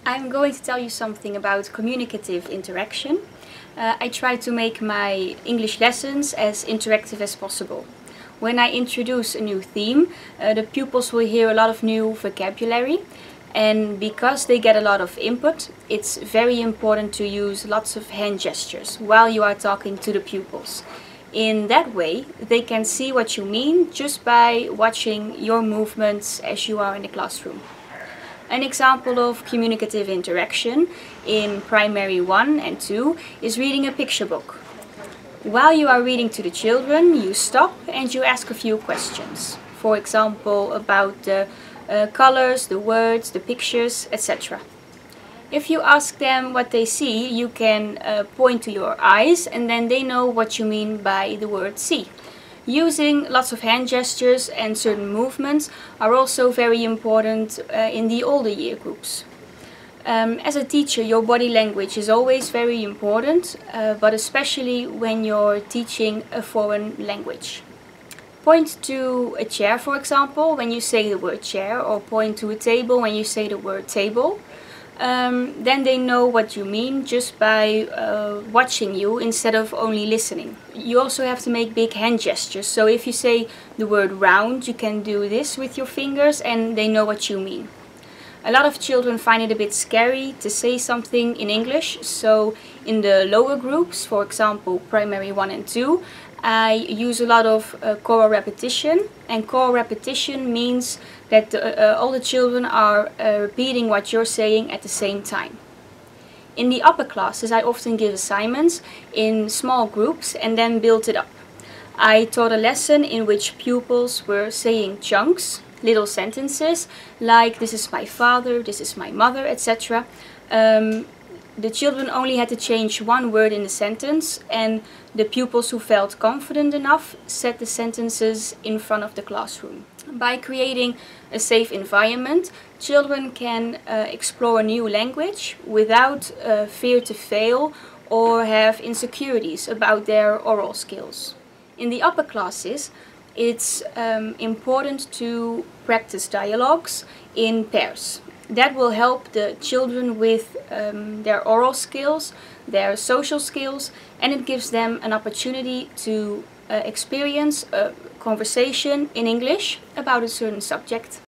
I'm going to tell you something about communicative interaction. I try to make my English lessons as interactive as possible. When I introduce a new theme, the pupils will hear a lot of new vocabulary, and because they get a lot of input, it's very important to use lots of hand gestures while you are talking to the pupils. In that way, they can see what you mean just by watching your movements as you are in the classroom. An example of communicative interaction in primary 1 and 2 is reading a picture book. While you are reading to the children, you stop and you ask a few questions. For example, about the colors, the words, the pictures, etc. If you ask them what they see, you can point to your eyes and then they know what you mean by the word see. Using lots of hand gestures and certain movements are also very important in the older year groups. As a teacher, your body language is always very important, but especially when you're teaching a foreign language. Point to a chair, for example, when you say the word chair, or point to a table when you say the word table. Then they know what you mean just by watching you instead of only listening. You also have to make big hand gestures. So if you say the word round, you can do this with your fingers and they know what you mean. A lot of children find it a bit scary to say something in English, so in the lower groups, for example primary 1 and 2, I use a lot of choral repetition, and choral repetition means that all the children are repeating what you're saying at the same time. In the upper classes, I often give assignments in small groups and then build it up. I taught a lesson in which pupils were saying chunks, little sentences, like this is my father, this is my mother, etc. The children only had to change one word in the sentence, and the pupils who felt confident enough said the sentences in front of the classroom. By creating a safe environment, children can explore a new language without fear to fail or have insecurities about their oral skills. In the upper classes, it's important to practice dialogues in pairs. That will help the children with their oral skills, their social skills, and it gives them an opportunity to experience a conversation in English about a certain subject.